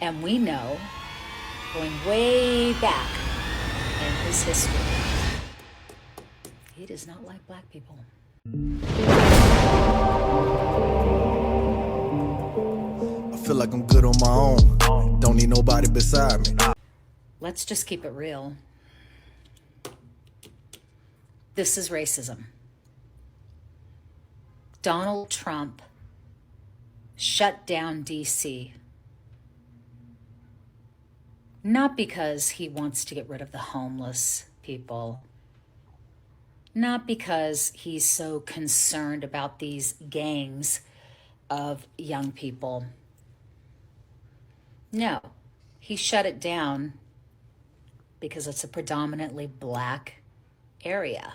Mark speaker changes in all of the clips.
Speaker 1: And we know, going way back in his history, he does not like black people.
Speaker 2: I feel like I'm good on my own. Don't need nobody beside me.
Speaker 1: Let's just keep it real. This is racism. Donald Trump shut down D.C. not because he wants to get rid of the homeless people, not because he's so concerned about these gangs of young people. No, he shut it down because it's a predominantly black area.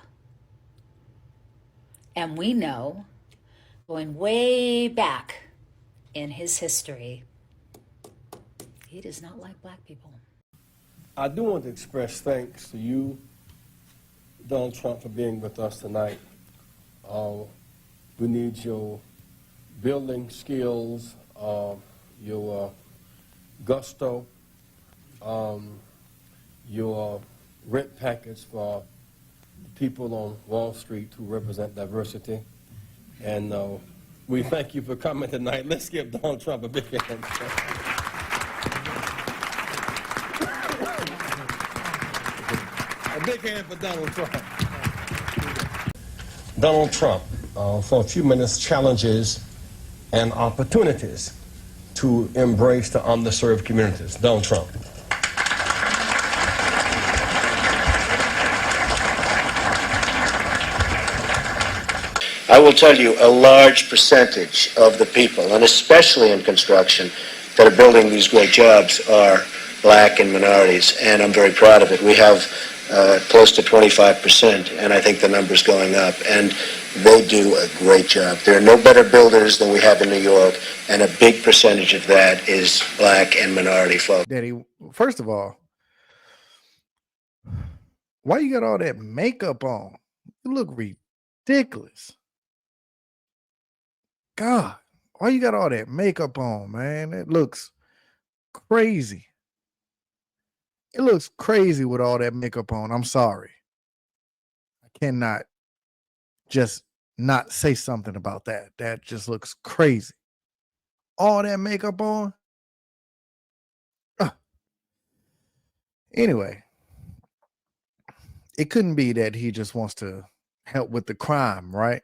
Speaker 1: And we know, going way back in his history, he does not like black people.
Speaker 3: I do want to express thanks to you, Donald Trump, for being with us tonight. We need your building skills, your gusto, your rent package for people on Wall Street who represent diversity. And we thank you for coming tonight. Let's give Donald Trump a big hand. A big hand for Donald Trump. Donald Trump, for a few minutes, challenges and opportunities to embrace the underserved communities. Donald Trump.
Speaker 4: I will tell you, a large percentage of the people, and especially in construction, that are building these great jobs are black and minorities, and I'm very proud of it. We have close to 25%, and I think the number's going up, and they do a great job. There are no better builders than we have in New York, and a big percentage of that is black and minority folks.
Speaker 5: Daddy, first of all, why you got all that makeup on? You look ridiculous. God, why you got all that makeup on, man? It looks crazy. It looks crazy with all that makeup on. I'm sorry. I cannot just not say something about that. That just looks crazy. All that makeup on. Anyway, it couldn't be that he just wants to help with the crime, right?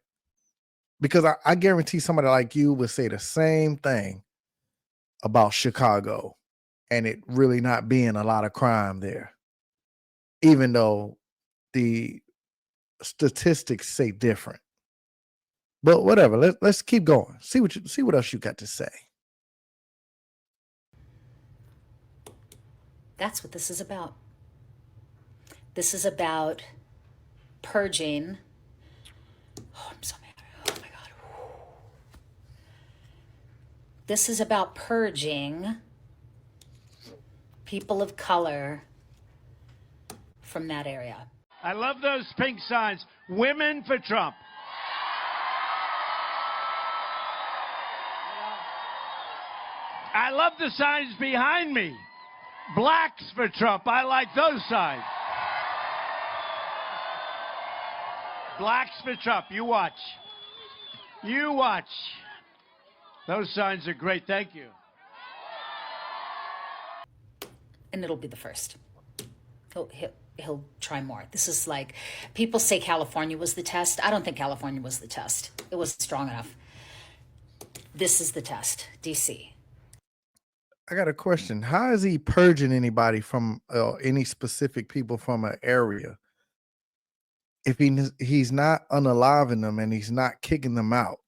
Speaker 5: Because I guarantee somebody like you would say the same thing about Chicago and it really not being a lot of crime there, even though the statistics say different. But whatever, let's keep going. See what else you got to say.
Speaker 1: That's what this is about. This is about purging. Oh, I'm so mad. Oh my God. This is about purging people of color from that area.
Speaker 6: I love those pink signs. Women for Trump. I love the signs behind me. Blacks for Trump. I like those signs. Blacks for Trump. You watch. You watch. Those signs are great. Thank you.
Speaker 1: And it'll be the first. He'll try more. This is like, people say California was the test. I don't think California was the test. It wasn't strong enough. This is the test, D.C.
Speaker 5: I got a question. How is he purging anybody from any specific people from an area if he's not unaliving them and he's not kicking them out?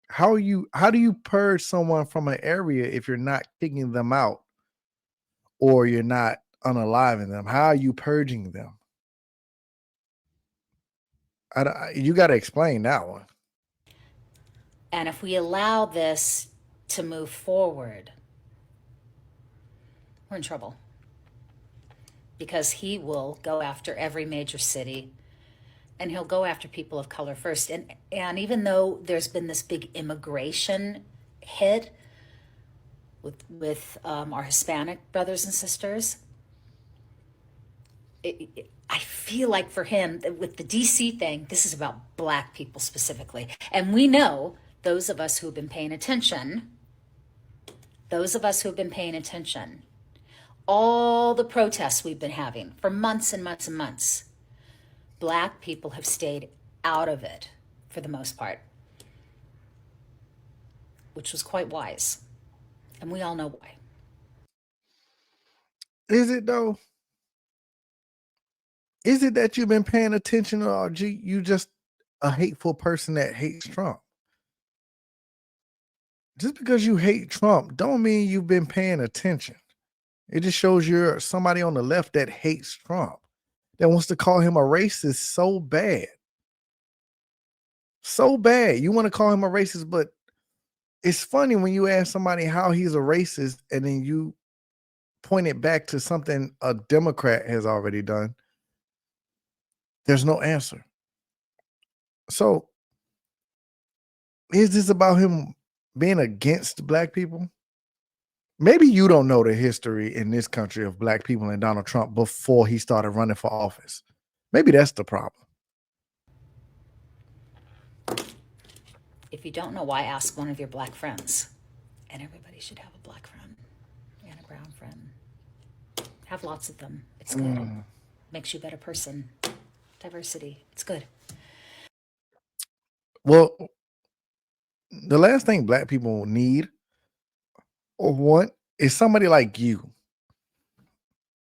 Speaker 5: How do you purge someone from an area if you're not kicking them out or you're not unaliving them? How are you purging them? You got to explain that one.
Speaker 1: And if we allow this to move forward, we're in trouble. Because he will go after every major city, and he'll go after people of color first. And even though there's been this big immigration hit, with our Hispanic brothers and sisters. I feel like for him, with the DC thing, this is about Black people specifically. And we know, those of us who've been paying attention, all the protests we've been having for months and months and months, Black people have stayed out of it for the most part, which was quite wise. And we all know why.
Speaker 5: Is it though? Is it that you've been paying attention, or you just a hateful person that hates Trump? Just because you hate Trump don't mean you've been paying attention. It just shows you're somebody on the left that hates Trump, that wants to call him a racist so bad. So bad. You want to call him a racist, but it's funny when you ask somebody how he's a racist and then you point it back to something a Democrat has already done. There's no answer. So, is this about him being against Black people? Maybe you don't know the history in this country of Black people and Donald Trump before he started running for office. Maybe that's the problem.
Speaker 1: If you don't know why, ask one of your Black friends. And everybody should have a Black friend and a brown friend. Have lots of them. It's good. Makes you a better person. Diversity. It's good.
Speaker 5: Well, the last thing Black people need or want is somebody like you.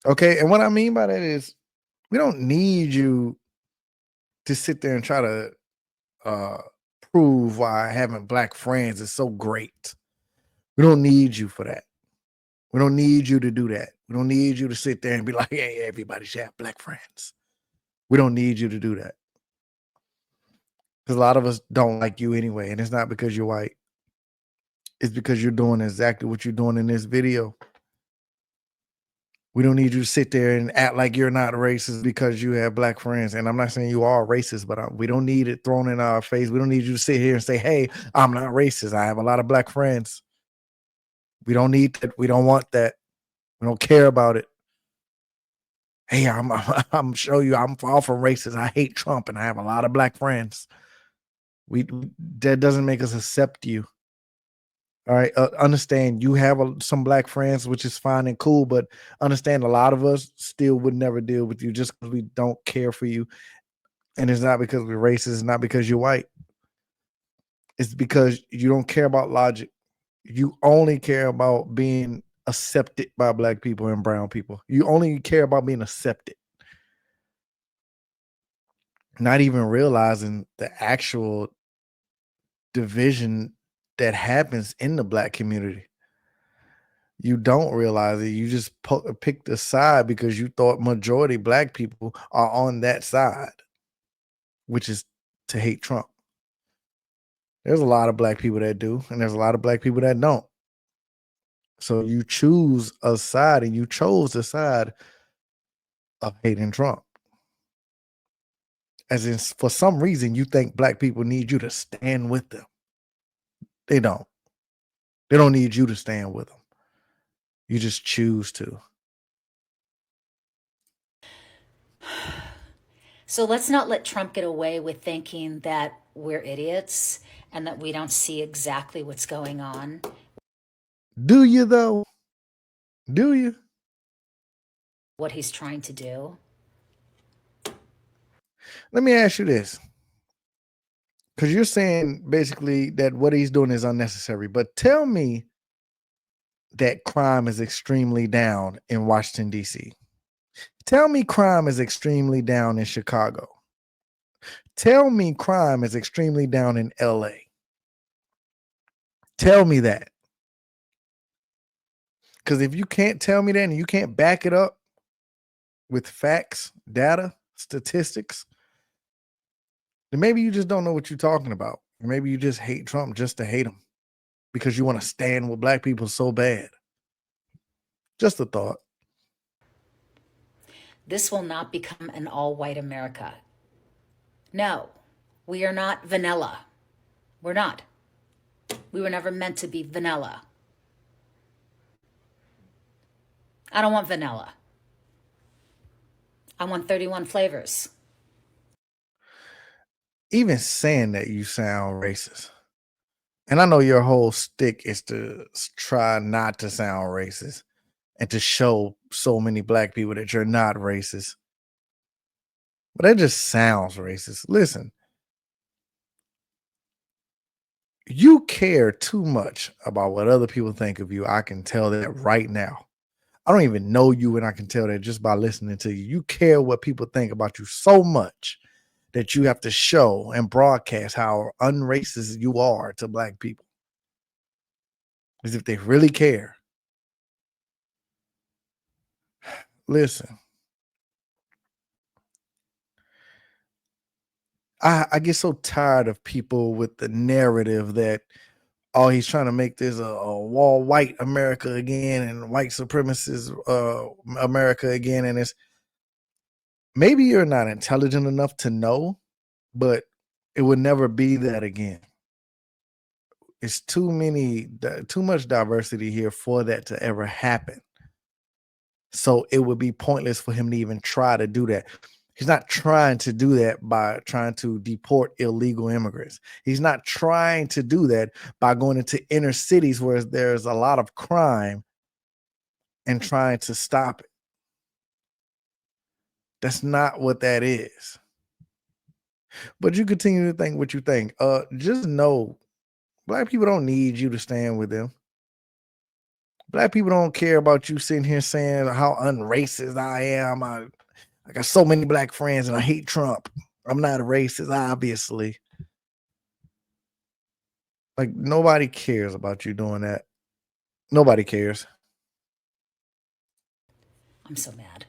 Speaker 5: Okay. And what I mean by that is we don't need you to sit there and try to prove why having Black friends is so great. We don't need you for that. We don't need you to do that. We don't need you to sit there and be like, hey, everybody should have Black friends. We don't need you to do that. Because a lot of us don't like you anyway. And it's not because you're white. It's because you're doing exactly what you're doing in this video. We don't need you to sit there and act like you're not racist because you have Black friends. And I'm not saying you are racist, but we don't need it thrown in our face. We don't need you to sit here and say, hey, I'm not racist. I have a lot of Black friends. We don't need that. We don't want that. We don't care about it. Hey, I'm show you I'm far from racist. I hate Trump and I have a lot of Black friends. That doesn't make us accept you. All right. Understand you have some Black friends, which is fine and cool, but understand a lot of us still would never deal with you just because we don't care for you. And it's not because we're racist. It's not because you're white. It's because you don't care about logic. You only care about being accepted by Black people and brown people. You only care about being accepted. Not even realizing the actual division that happens in the Black community. You don't realize it. You just picked a side because you thought majority Black people are on that side, which is to hate Trump. There's a lot of Black people that do, and there's a lot of Black people that don't. So you choose a side, and you chose the side of hating Trump. As in, for some reason, you think Black people need you to stand with them. They don't. They don't need you to stand with them. You just choose to.
Speaker 1: So let's not let Trump get away with thinking that we're idiots and that we don't see exactly what's going on.
Speaker 5: Do you, though? Do you?
Speaker 1: What he's trying to do.
Speaker 5: Let me ask you this. Because you're saying basically that what he's doing is unnecessary. But tell me that crime is extremely down in Washington, D.C. Tell me crime is extremely down in Chicago. Tell me crime is extremely down in L.A. Tell me that. Because if you can't tell me that and you can't back it up with facts, data, statistics, then maybe you just don't know what you're talking about. Or maybe you just hate Trump just to hate him because you want to stand with Black people so bad. Just a thought.
Speaker 1: This will not become an all-white America. No, we are not vanilla. We're not. We were never meant to be vanilla. I don't want vanilla. I want 31 flavors.
Speaker 5: Even saying that, you sound racist. And I know your whole stick is to try not to sound racist and to show so many black people that you're not racist. But that just sounds racist. Listen, you care too much about what other people think of you. I can tell that right now. I don't even know you, and I can tell that just by listening to you. You care what people think about you so much that you have to show and broadcast how unracist you are to black people. As if they really care. Listen, I get so tired of people with the narrative that, oh, he's trying to make this a all white America again and white supremacist America again. And it's maybe you're not intelligent enough to know, but it would never be that again. It's too much diversity here for that to ever happen. So it would be pointless for him to even try to do that. He's not trying to do that by trying to deport illegal immigrants. He's not trying to do that by going into inner cities where there's a lot of crime and trying to stop it. That's not what that is. But you continue to think what you think. Just know black people don't need you to stand with them. Black people don't care about you sitting here saying how unracist I am. I got so many black friends and I hate Trump. I'm not a racist, obviously. Like, nobody cares about you doing that. Nobody cares.
Speaker 1: I'm so mad.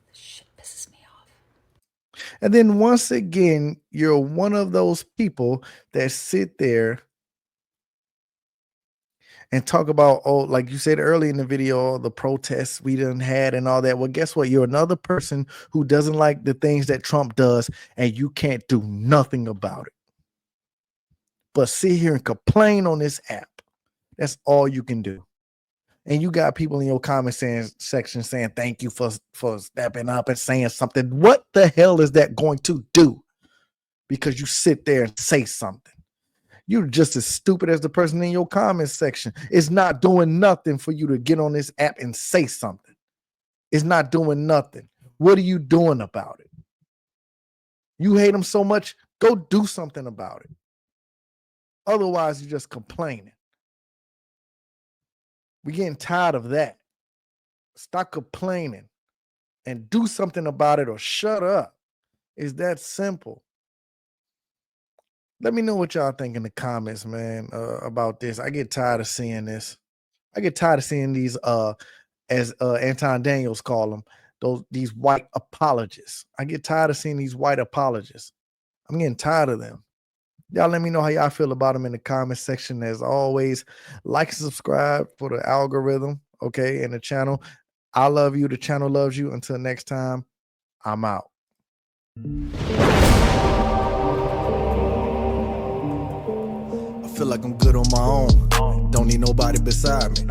Speaker 1: This shit pisses me off.
Speaker 5: And then once again, you're one of those people that sit there and talk about, oh, like you said earlier in the video, the protests we done had and all that. Well, guess what? You're another person who doesn't like the things that Trump does, and you can't do nothing about it. But sit here and complain on this app. That's all you can do. And you got people in your comment section saying, thank you for stepping up and saying something. What the hell is that going to do? Because you sit there and say something. You're just as stupid as the person in your comment section. It's not doing nothing for you to get on this app and say something. It's not doing nothing. What are you doing about it? You hate them so much, go do something about it. Otherwise, you're just complaining. We're getting tired of that. Stop complaining and do something about it, or shut up. It's that simple. Let me know what y'all think in the comments, man, about this. I get tired of seeing this. I get tired of seeing these, as Anton Daniels call them, these white apologists. I get tired of seeing these white apologists. I'm getting tired of them. Y'all let me know how y'all feel about them in the comment section. As always, like and subscribe for the algorithm, okay, and the channel. I love you. The channel loves you. Until next time, I'm out.
Speaker 2: I feel like I'm good on my own. Don't need nobody beside me.